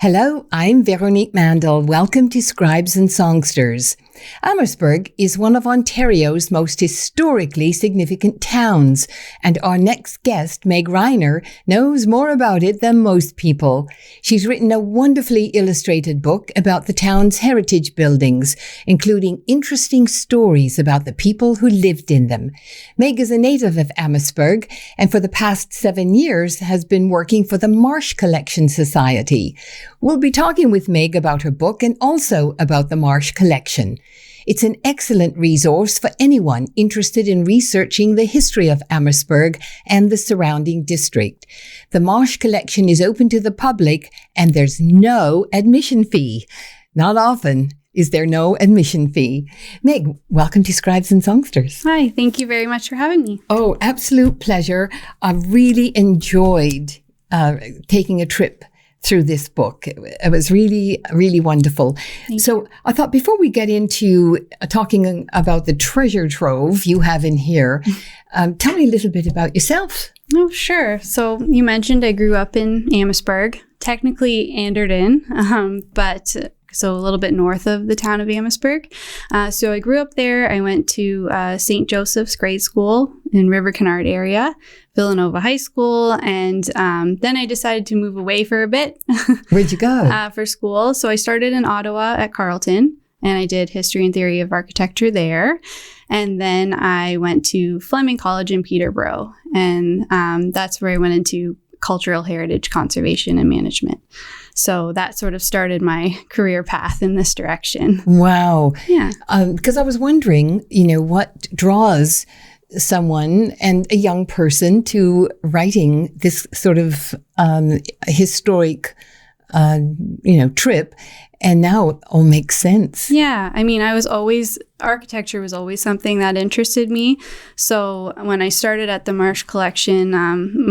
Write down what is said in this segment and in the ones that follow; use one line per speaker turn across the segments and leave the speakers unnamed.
Hello, I'm Veronique Mandel. Welcome to Scribes and Songsters. Amherstburg is one of Ontario's most historically significant towns, and our next guest, Meg Reiner, knows more about it than most people. She's written a wonderfully illustrated book about the town's heritage buildings, including interesting stories about the people who lived in them. Meg is a native of Amherstburg, and for the past 7 years has been working for the Marsh Collection Society. We'll be talking with Meg about her book and also about the Marsh Collection. It's an excellent resource for anyone interested in researching the history of Amherstburg and the surrounding district. The Marsh Collection is open to the public and there's no admission fee. Not often is there no admission fee. Meg, welcome to Scribes and Songsters.
Hi, thank you very much for having me.
Oh, absolute pleasure. I've really enjoyed taking a trip through this book. It was really, really wonderful. So I thought before we get into talking about the treasure trove you have in here, tell me a little bit about yourself.
Oh, sure. So you mentioned I grew up in Amherstburg, technically Anderton, but so a little bit north of the town of Amherstburg. So I grew up there. I went to St. Joseph's grade school in River Canard area, Villanova High School, and then I decided to move away for a bit.
Where'd you go?
For school. So I started in Ottawa at Carleton, and I did history and theory of architecture there. And then I went to Fleming College in Peterborough, and that's where I went into cultural heritage conservation and management. So that sort of started my career path in this direction.
Wow.
Yeah.
Because I was wondering, what draws someone and a young person to writing this sort of historic, trip. And now it all makes sense.
Yeah. I mean, architecture was always something that interested me. So when I started at the Marsh Collection,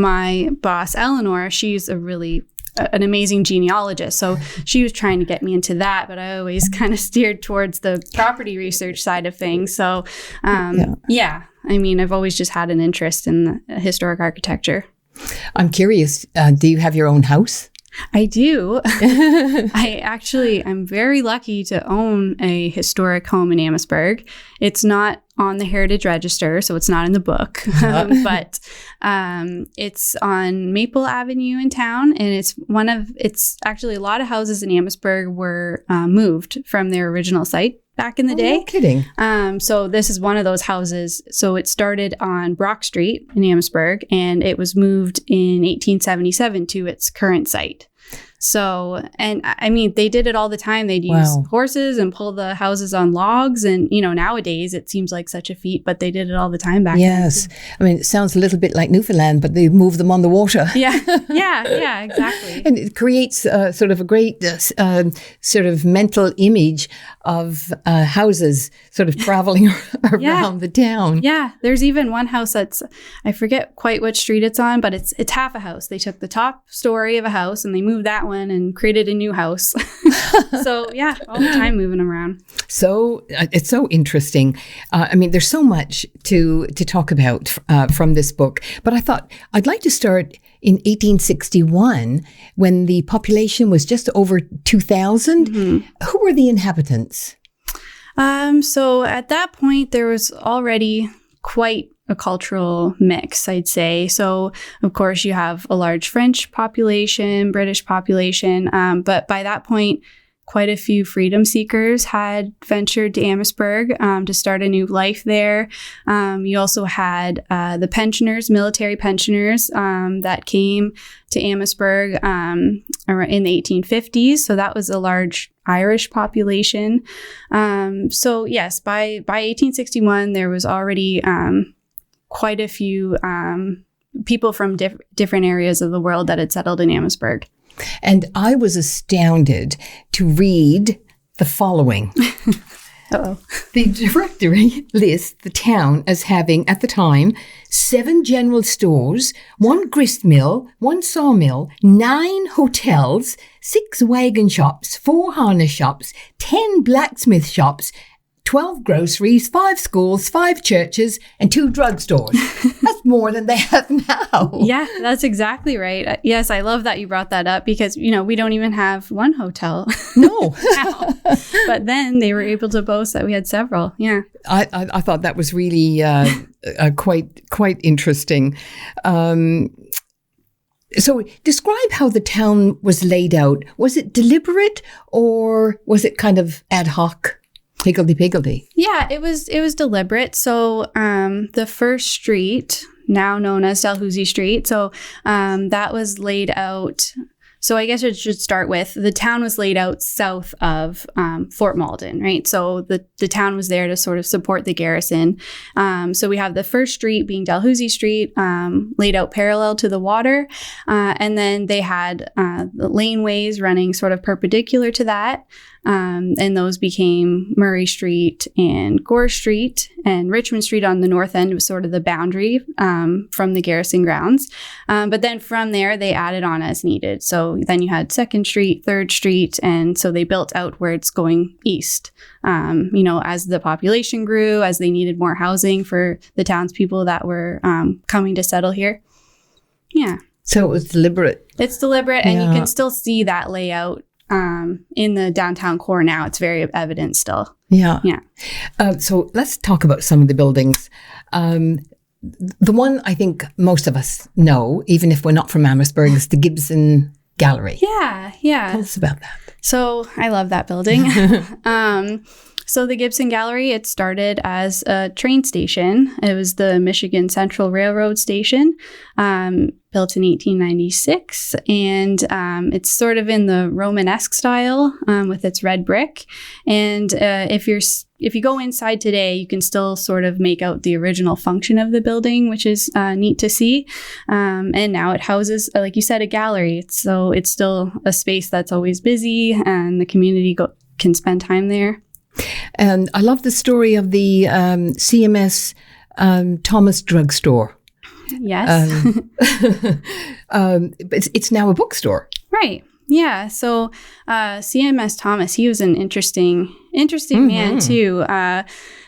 my boss, Eleanor, she's an amazing genealogist. So she was trying to get me into that, but I always kind of steered towards the property research side of things. So, yeah, I mean, I've always just had an interest in the historic architecture.
I'm curious, do you have your own house?
I do. I'm very lucky to own a historic home in Amherstburg. It's not on the Heritage Register, so it's not in the book, but it's on Maple Avenue in town, and it's actually a lot of houses in Amherstburg were moved from their original site back in the day.
No kidding.
So this is one of those houses. So it started on Brock Street in Amherstburg, and it was moved in 1877 to its current site. So, and I mean, they did it all the time. They'd use horses and pull the houses on logs. And, nowadays it seems like such a feat, but they did it all the time back then.
Yes. I mean, it sounds a little bit like Newfoundland, but they move them on the water.
Yeah, exactly.
And it creates sort of a great sort of mental image of houses sort of traveling around the town.
Yeah. There's even one house I forget quite which street it's on, but it's half a house. They took the top story of a house and they moved that one and created a new house. So yeah, all the time moving around.
So it's so interesting. I mean, there's so much to talk about from this book, but I thought I'd like to start in 1861 when the population was just over 2,000. Mm-hmm. Who were the inhabitants?
So at that point, there was already quite a cultural mix, I'd say. So, of course, you have a large French population, British population, but by that point, quite a few freedom seekers had ventured to Amherstburg to start a new life there. You also had the pensioners, military pensioners that came to Amherstburg in the 1850s. So that was a large Irish population. So yes, by 1861, there was already quite a few people from different areas of the world that had settled in Amherstburg.
And I was astounded to read the following.
Uh-oh.
The directory lists the town as having, at the time, 7 general stores, 1 grist mill, 1 sawmill, 9 hotels, 6 wagon shops, 4 harness shops, 10 blacksmith shops, 12 groceries, 5 schools, 5 churches, and 2 drugstores. That's more than they have now.
Yeah, that's exactly right. Yes, I love that you brought that up because, we don't even have one hotel.
No.
now. But then they were able to boast that we had several. Yeah.
I thought that was really quite interesting. So describe how the town was laid out. Was it deliberate or was it kind of ad hoc, higgledy-piggledy?
Yeah, it was deliberate. So the first street, now known as Dalhousie Street, so that was laid out. So I guess it should start with the town was laid out south of Fort Malden, right? So the town was there to sort of support the garrison. So we have the first street being Dalhousie Street, laid out parallel to the water. And then they had the laneways running sort of perpendicular to that. And those became Murray Street and Gore Street, and Richmond Street on the north end was sort of the boundary from the garrison grounds. But then from there, they added on as needed. So then you had 2nd Street, 3rd Street, and so they built outwards going east. As the population grew, as they needed more housing for the townspeople that were coming to settle here. Yeah.
So it was deliberate.
It's deliberate, and you can still see that layout in the downtown core now. It's very evident still.
Yeah.
Yeah.
So let's talk about some of the buildings. The one I think most of us know, even if we're not from Amherstburg, is the Gibson Gallery.
Yeah.
Tell us about that.
So I love that building. So the Gibson Gallery, it started as a train station. It was the Michigan Central Railroad station, built in 1896. And it's sort of in the Romanesque style with its red brick. And if you go inside today, you can still sort of make out the original function of the building, which is neat to see. And now it houses, like you said, a gallery. So it's still a space that's always busy, and the community can spend time there.
And I love the story of the CMS Thomas drugstore.
Yes.
It's now a bookstore.
Right. Yeah. So CMS Thomas, he was an interesting man too.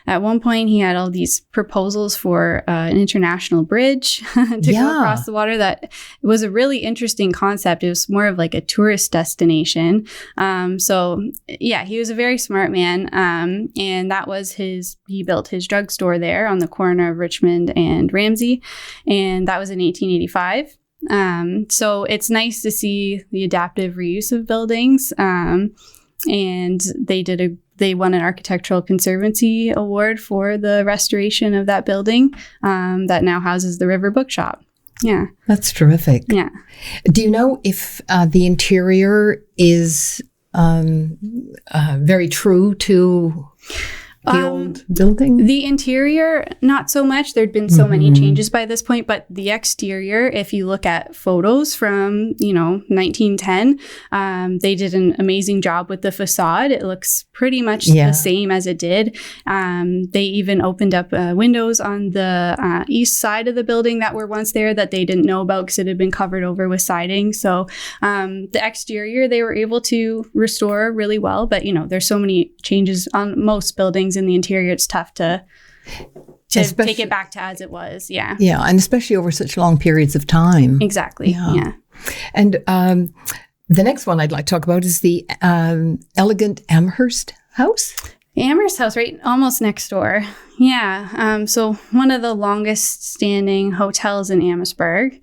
At one point, he had all these proposals for an international bridge to go across the water. That was a really interesting concept. It was more of like a tourist destination. He was a very smart man. And that was he built his drugstore there on the corner of Richmond and Ramsey. And that was in 1885. So it's nice to see the adaptive reuse of buildings. And they won an Architectural Conservancy Award for the restoration of that building that now houses the River Bookshop. Yeah.
That's terrific.
Yeah.
Do you know if the interior is very true to the old building?
The interior, not so much. There'd been so many changes by this point, but the exterior, if you look at photos from, 1910, they did an amazing job with the facade. It looks pretty much the same as it did. They even opened up windows on the east side of the building that were once there that they didn't know about because it had been covered over with siding. So the exterior, they were able to restore really well, but there's so many changes on most buildings in the interior. It's tough to take it back to as it was. Yeah.
Yeah. And especially over such long periods of time.
Exactly. Yeah.
And the next one I'd like to talk about is the elegant Amherst House.
The Amherst House, right? Almost next door. Yeah. So one of the longest standing hotels in Amherstburg.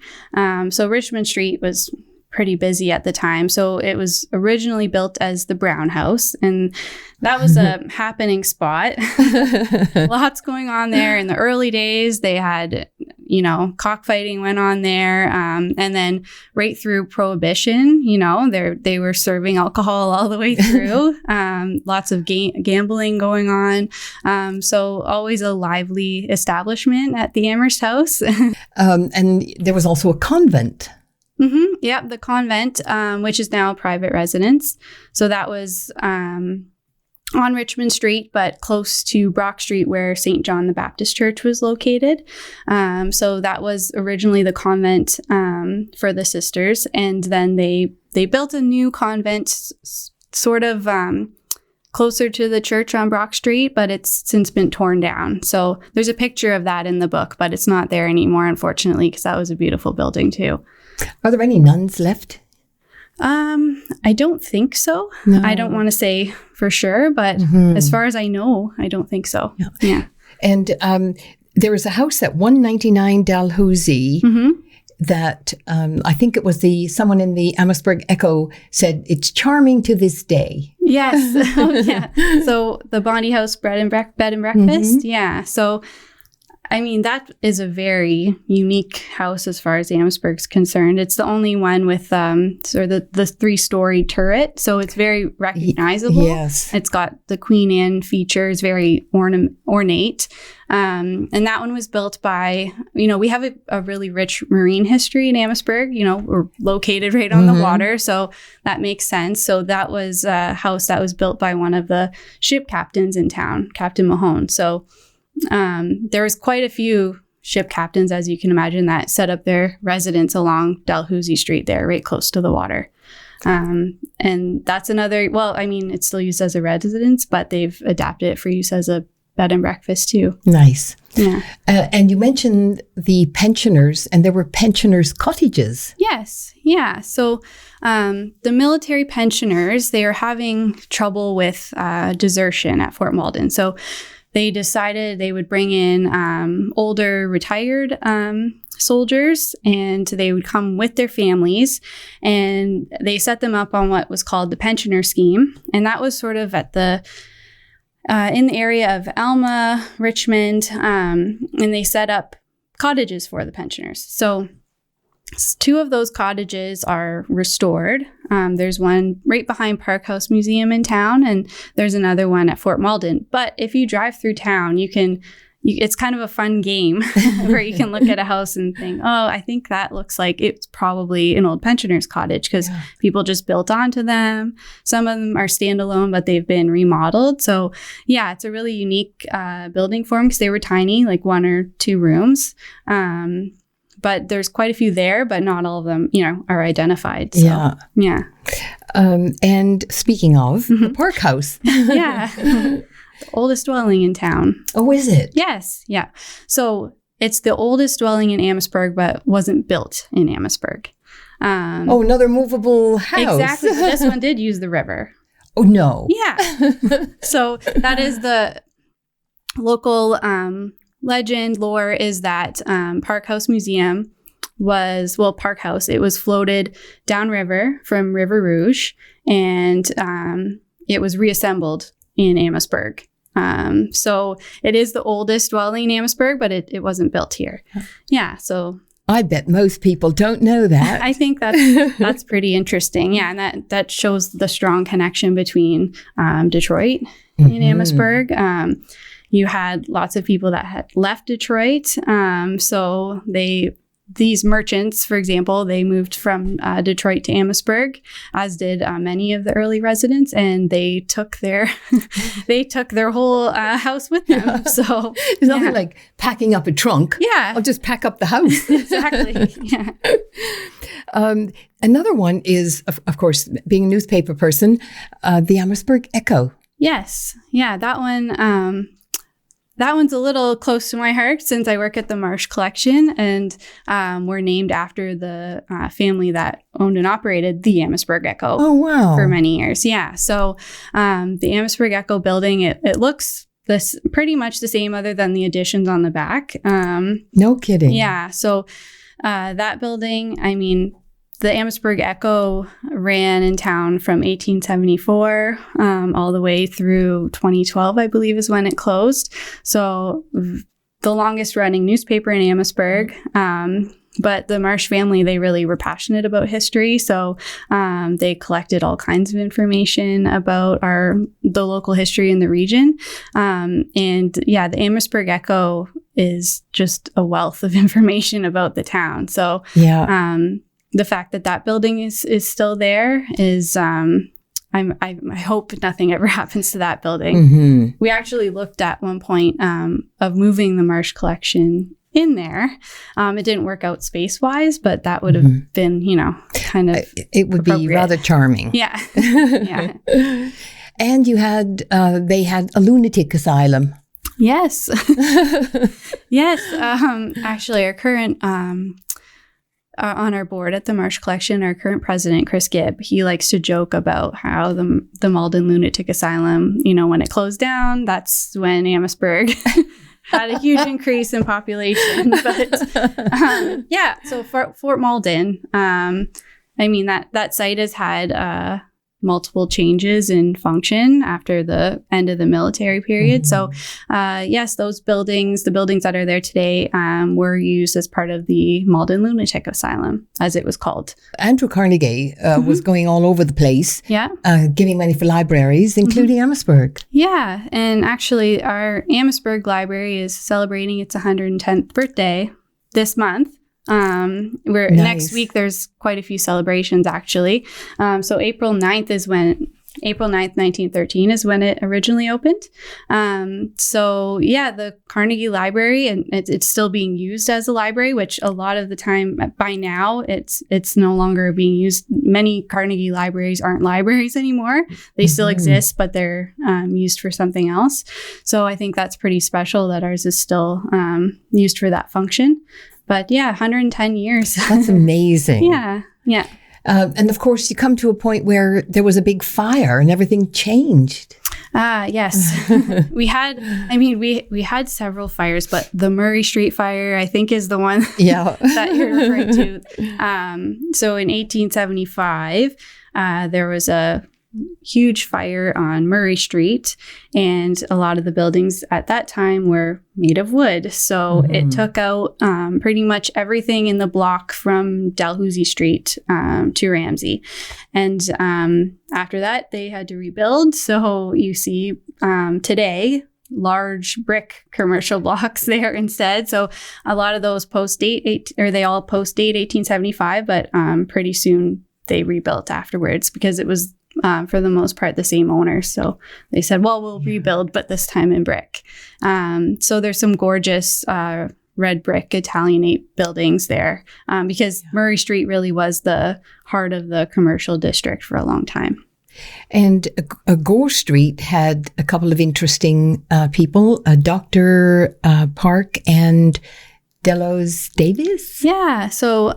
So Richmond Street was pretty busy at the time. So it was originally built as the Brown House, and that was a happening spot. Lots going on there. In the early days, they had, cockfighting went on there. And then right through Prohibition, they were serving alcohol all the way through. Lots of gambling going on. So always a lively establishment at the Amherst House.
And there was also a convent.
Mm-hmm. Yeah, the convent, which is now a private residence. So that was on Richmond Street, but close to Brock Street, where St. John the Baptist Church was located. So that was originally the convent for the sisters, and then they built a new convent, sort of closer to the church on Brock Street, but it's since been torn down. So there's a picture of that in the book, but it's not there anymore, unfortunately, because that was a beautiful building too.
Are there any nuns left?
I don't think so. No. I don't want to say for sure, but as far as I know, I don't think so. Yeah.
And there was a house at 199 Dalhousie that I think it was someone in the Amherstburg Echo said it's charming to this day.
Yes. Yeah. So the Bondi House bed and breakfast. Yeah. So I mean, that is a very unique house as far as Amherstburg's concerned. It's the only one with sort of the 3-story turret, so it's very recognizable.
Yes.
It's got the Queen Anne features, very ornate. And that one was built by, we have a really rich marine history in Amherstburg. We're located right on the water, so that makes sense. So that was a house that was built by one of the ship captains in town, Captain Mahone. So there was quite a few ship captains, as you can imagine, that set up their residence along Dalhousie Street there, right close to the water. And that's another, it's still used as a residence, but they've adapted it for use as a bed and breakfast too.
Nice.
Yeah.
And you mentioned the pensioners, and there were pensioners' cottages.
Yes. Yeah. So the military pensioners, they are having trouble with desertion at Fort Malden. So they decided they would bring in older retired soldiers, and they would come with their families, and they set them up on what was called the pensioner scheme. And that was sort of at in the area of Alma, Richmond, and they set up cottages for the pensioners. So 2 of those cottages are restored. There's one right behind Park House Museum in town, and there's another one at Fort Malden. But if you drive through town, it's kind of a fun game where you can look at a house and think, oh, I think that looks like it's probably an old pensioner's cottage, because people just built onto them. Some of them are standalone, but they've been remodeled. So yeah, it's a really unique building form, because they were tiny, like 1 or 2
rooms.
But there's quite a few there, but not all of them, are identified. So, yeah.
And speaking of the Park House.
Yeah. The oldest dwelling in town.
Oh, is it?
Yes. Yeah. So it's the oldest dwelling in Amherstburg, but wasn't built in Amherstburg.
Another movable house.
Exactly. But this one did use the river.
Oh, no.
Yeah. So that is the local legend, lore is that Park House Museum Park House, it was floated downriver from River Rouge, and it was reassembled in Amherstburg. So it is the oldest dwelling in Amherstburg, but it wasn't built here. Yeah, so
I bet most people don't know that.
I think that's pretty interesting. Yeah, and that shows the strong connection between Detroit and Amherstburg. You had lots of people that had left Detroit. So these merchants, for example, they moved from Detroit to Amherstburg, as did many of the early residents, and they took their whole house with them. Yeah. So
it's nothing like packing up a trunk.
Yeah,
I'll just pack up the house.
Exactly. Yeah.
Another one is, of course, being a newspaper person, the Amherstburg Echo.
Yes. Yeah, that one. That one's a little close to my heart, since I work at the Marsh collection, and we're named after the family that owned and operated the Amherstburg Echo.
Oh, wow.
For many years. Yeah. So the Amherstburg Echo building, it looks pretty much the same, other than the additions on the back.
No kidding.
Yeah. So that building, the Amherstburg Echo ran in town from 1874 all the way through 2012, I believe, is when it closed. So the longest running newspaper in Amherstburg. But the Marsh family, they really were passionate about history. So they collected all kinds of information about the local history in the region. And yeah, the Amherstburg Echo is just a wealth of information about the town. So yeah. The fact that building is still there is, I hope nothing ever happens to that building. Mm-hmm. We actually looked at one point of moving the Marsh collection in there. It didn't work out space-wise, but that would have been, kind of
it would be rather charming.
Yeah. Yeah.
And you had, they had a lunatic asylum.
Yes. Yes. Actually, our current, on our board at the Marsh Collection, our current president, Chris Gibb, he likes to joke about how the Malden Lunatic Asylum, when it closed down, that's when Amherstburg had a huge increase in population. But so Fort Malden, that site has had multiple changes in function after the end of the military period. So yes, those buildings, the buildings that are there today, were used as part of the Malden Lunatic Asylum, as it was called.
Andrew Carnegie was going all over the place, giving money for libraries, including Amherstburg.
Yeah, and actually our Amherstburg Library is celebrating its 110th birthday this month. Next week there's quite a few celebrations actually. So April 9th, 1913 is when it originally opened. The Carnegie Library, and it's still being used as a library, which a lot of the time by now it's no longer being used. Many Carnegie libraries aren't libraries anymore. They still exist, but they're used for something else. So I think that's pretty special that ours is still used for that function. But 110 years.
That's amazing.
Yeah.
And of course, you come to a point where there was a big fire and everything changed.
Yes. We had several fires, but the Murray Street fire, I think, is the one that you're referring to. So in 1875, there was a huge fire on Murray Street, and a lot of the buildings at that time were made of wood. So it took out pretty much everything in the block from Dalhousie Street to Ramsey. And after that, they had to rebuild. So you see today, large brick commercial blocks there instead. So a lot of those they all post-date 1875, but pretty soon they rebuilt afterwards because it was for the most part the same owners. So they said, well, we'll rebuild, but this time in brick. So there's some gorgeous red brick Italianate buildings there because Murray Street really was the heart of the commercial district for a long time.
And Gore Street had a couple of interesting people, Dr. Park and Delos Davis.
Yeah. So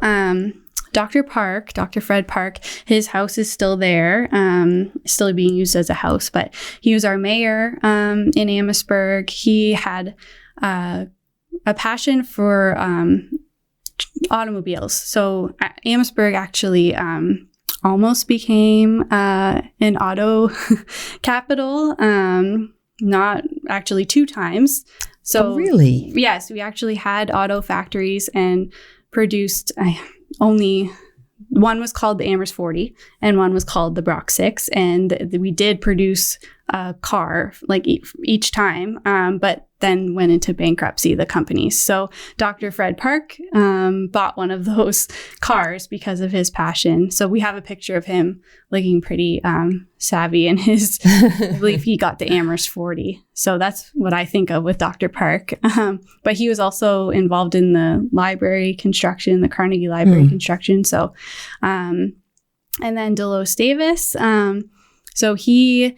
Dr. Fred Park, his house is still there, still being used as a house, but he was our mayor in Amherstburg. He had a passion for automobiles. So Amherstburg actually almost became an auto capital, not actually 2 times. So
really?
Yes, we actually had auto factories and produced only one was called the Amherst 40 and one was called the Brock 6. And we did produce a car like each time, but then went into bankruptcy, the companies. So Dr. Fred Park bought one of those cars because of his passion. So we have a picture of him looking pretty savvy in his, I believe he got the Amherst 40. So that's what I think of with Dr. Park. But he was also involved in the library construction, the Carnegie Library construction. So, and then Delos Davis. So he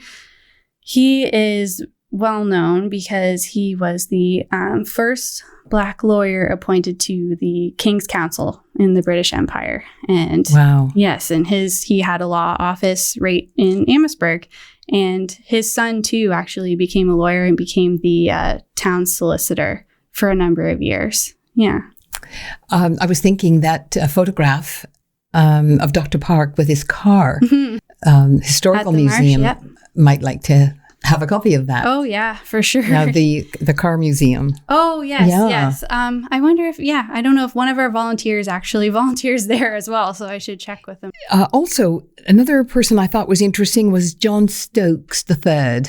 is well known because he was the first Black lawyer appointed to the King's Council in the British Empire. And
wow.
Yes, and he had a law office right in Amherstburg. And his son, too, actually became a lawyer and became the town solicitor for a number of years. Yeah.
I was thinking that photograph of Dr. Park with his car, Historical Museum
Marsh,
might like to have a copy of that.
Oh, yeah, for sure.
Now the car museum.
Oh, yes, yes. I wonder if, I don't know if one of our volunteers actually volunteers there as well, so I should check with them.
Also, another person I thought was interesting was John Stokes III.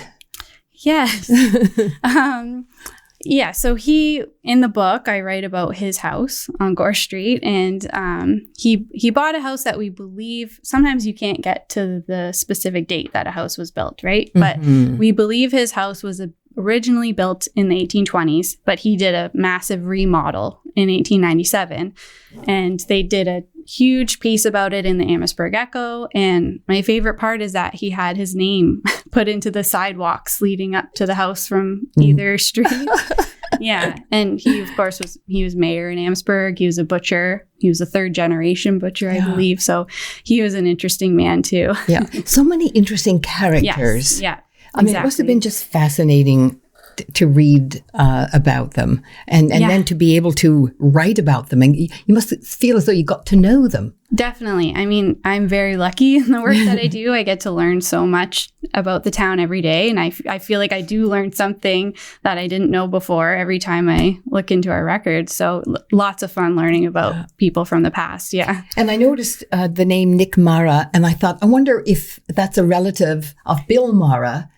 Yes. Yeah, so in the book, I write about his house on Gore Street, and he bought a house that we believe, sometimes you can't get to the specific date that a house was built, right? But we believe his house was originally built in the 1820s, but he did a massive remodel in 1897, and they did a huge piece about it in the Amherstburg Echo. And my favorite part is that he had his name put into the sidewalks leading up to the house from either street. Yeah. And he, of course, was mayor in Amherstburg. He was a butcher. He was a third generation butcher, I believe. So he was an interesting man too.
Yeah. So many interesting characters.
Yes. Yeah.
I mean, it must have been just fascinating to read about them and then to be able to write about them. And you must feel as though you got to know them.
Definitely. I mean, I'm very lucky in the work that I do. I get to learn so much about the town every day. And I feel like I do learn something that I didn't know before every time I look into our records. So lots of fun learning about people from the past. Yeah.
And I noticed the name Nick Mara, and I thought, I wonder if that's a relative of Bill Mara,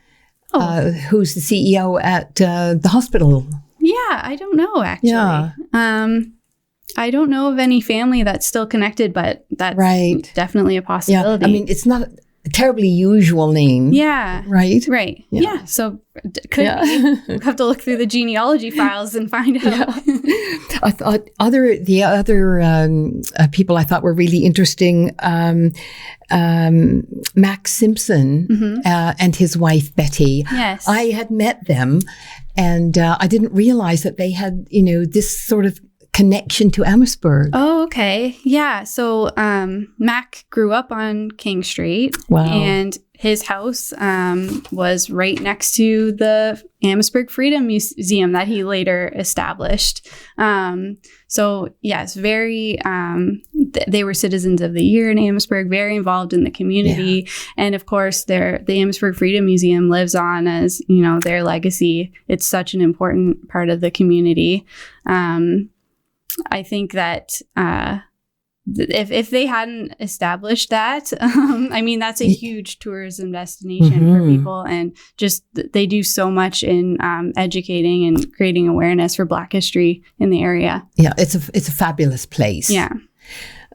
who's the CEO at the hospital.
Yeah, I don't know, actually.
Yeah.
I don't know of any family that's still connected, but that's definitely a possibility.
Yeah. I mean, it's not a terribly usual name.
Yeah.
Right?
Right. Yeah. So could be. Have to look through the genealogy files and find out.
Yeah. I thought the other people I thought were really interesting, Max Simpson and his wife Betty.
Yes.
I had met them, and I didn't realize that they had, this sort of connection to Amherstburg.
Oh, okay. Yeah. So Mac grew up on King Street.
Wow.
And his house was right next to the Amherstburg Freedom Museum that he later established. So yes, very, they were citizens of the year in Amherstburg, very involved in the community. Yeah. And of course, the Amherstburg Freedom Museum lives on as, their legacy. It's such an important part of the community. I think that if they hadn't established that, I mean, that's a huge tourism destination for people, and just they do so much in educating and creating awareness for Black history in the area.
Yeah, it's a fabulous place.
Yeah.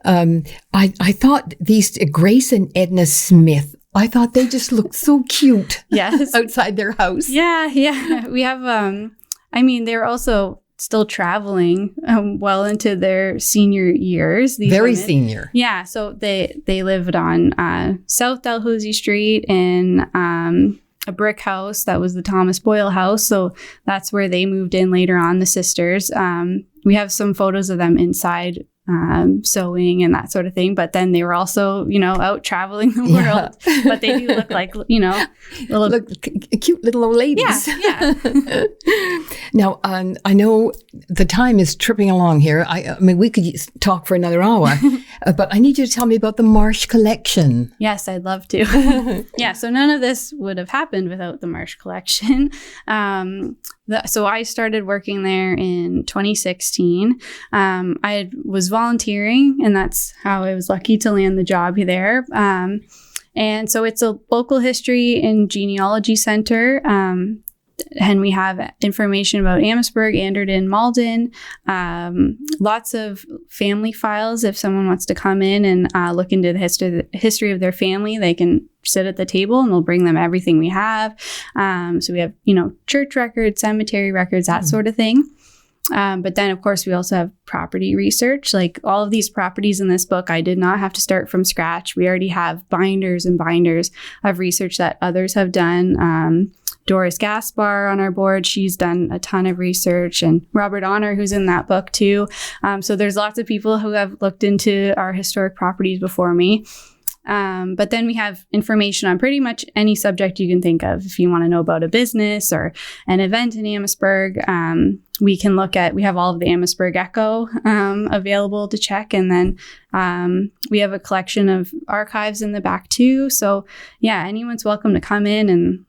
I thought these Grace and Edna Smith, I thought they just looked so cute.
Yes.
Outside their house.
Yeah. We have, they're also still traveling well into their senior years.
Very women. Senior.
Yeah. So they lived on South Dalhousie Street in a brick house that was the Thomas Boyle house. So that's where they moved in later on, the sisters. We have some photos of them inside sewing and that sort of thing. But then they were also, out traveling the world. Yeah. But they do look like,
cute little old ladies.
Yeah.
Now, I know the time is tripping along here. I mean, we could talk for another hour, but I need you to tell me about the Marsh collection.
Yes, I'd love to. Yeah, so none of this would have happened without the Marsh collection. So I started working there in 2016. I was volunteering, and that's how I was lucky to land the job there. And so it's a local history and genealogy center. And we have information about Amherstburg, Anderton, Malden, lots of family files. If someone wants to come in and look into the history of their family, they can sit at the table and we'll bring them everything we have. So we have, church records, cemetery records, that sort of thing. But then, of course, we also have property research. Like all of these properties in this book, I did not have to start from scratch. We already have binders and binders of research that others have done. Doris Gaspar on our board, she's done a ton of research, and Robert Honor, who's in that book too. So there's lots of people who have looked into our historic properties before me. But then we have information on pretty much any subject you can think of. If you want to know about a business or an event in Amherstburg, we have all of the Amherstburg Echo available to check. And then we have a collection of archives in the back too. So yeah, anyone's welcome to come in and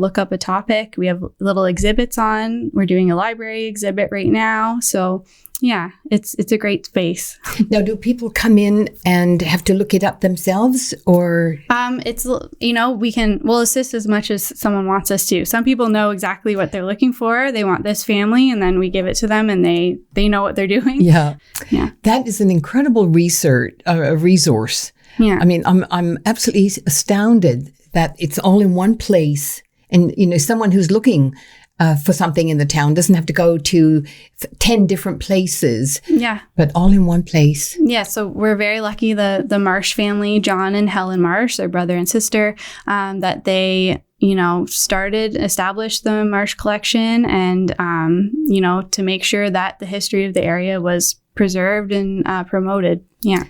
look up a topic. We have little exhibits on. We're doing a library exhibit right now. So yeah, it's a great space.
Now, do people come in and have to look it up themselves, or?
We'll assist as much as someone wants us to. Some people know exactly what they're looking for. They want this family, and then we give it to them, and they know what they're doing.
Yeah. That is an incredible resource.
Yeah.
I mean, I'm absolutely astounded that it's all in one place, and someone who's looking for something in the town. Doesn't have to go to 10 different places.
Yeah.
But all in one place.
Yeah. So we're very lucky, the Marsh family, John and Helen Marsh, their brother and sister, that they, established the Marsh collection and, to make sure that the history of the area was preserved and promoted. Yeah.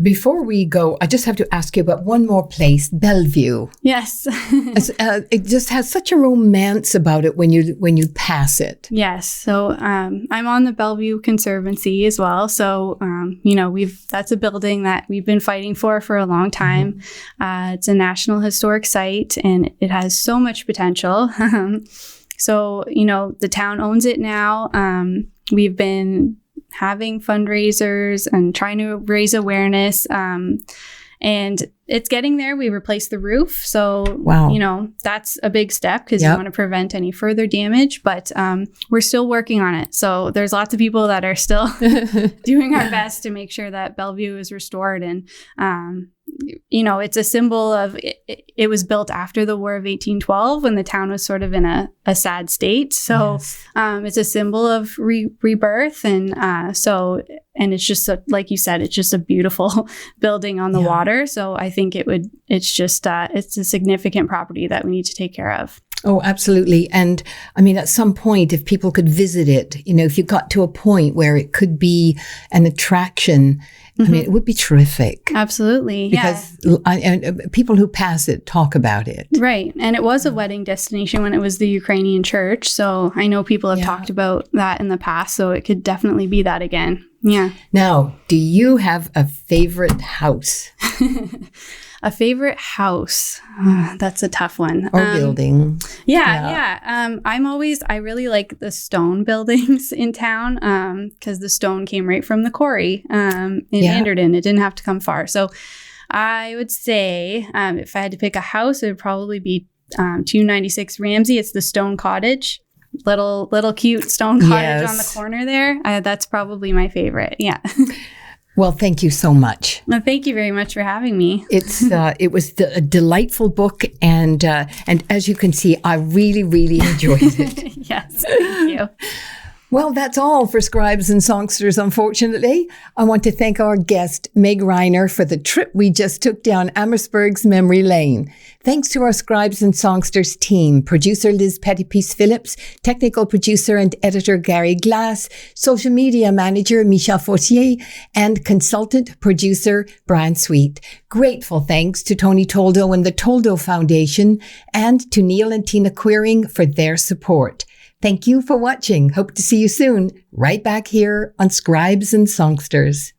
Before we go, I just have to ask you about one more place, Bellevue.
Yes.
It just has such a romance about it when you pass it.
Yes. So I'm on the Bellevue Conservancy as well. So, that's a building that we've been fighting for a long time. It's a National Historic Site and it has so much potential. So, the town owns it now. We've been having fundraisers and trying to raise awareness. And it's getting there. We replaced the roof. So,
wow.
That's a big step because you want to prevent any further damage, but we're still working on it. So there's lots of people that are still doing our best to make sure that Bellevue is restored. And, it's a symbol of, it was built after the War of 1812 when the town was sort of in a sad state. So it's a symbol of rebirth. And and it's just, like you said, it's just a beautiful building on the water. So I think it's a significant property that we need to take care of.
Oh, absolutely. And I mean, at some point, if people could visit it, if you got to a point where it could be an attraction, I mean, it would be terrific.
Absolutely.
Because people who pass it talk about it.
Right. And it was a wedding destination when it was the Ukrainian church. So I know people have talked about that in the past. So it could definitely be that again. Yeah.
Now, do you have a favorite house?
A favorite house? That's a tough one.
Or building.
Yeah. I really like the stone buildings in town because the stone came right from the quarry in Anderton. It didn't have to come far. So I would say if I had to pick a house, it would probably be 296 Ramsey. It's the stone cottage. Little cute stone cottage on the corner there. That's probably my favorite. Yeah.
Well, thank you so much.
Well, thank you very much for having me.
It was a delightful book, and as you can see, I really, really enjoyed it.
Yes, thank you.
Well, that's all for Scribes and Songsters, unfortunately. I want to thank our guest, Meg Reiner, for the trip we just took down Amherstburg's memory lane. Thanks to our Scribes and Songsters team, producer Liz Pettypiece-Phillips, technical producer and editor Gary Glass, social media manager Michel Fortier, and consultant producer Brian Sweet. Grateful thanks to Tony Toldo and the Toldo Foundation, and to Neil and Tina Queering for their support. Thank you for watching. Hope to see you soon, right back here on Scribes and Songsters.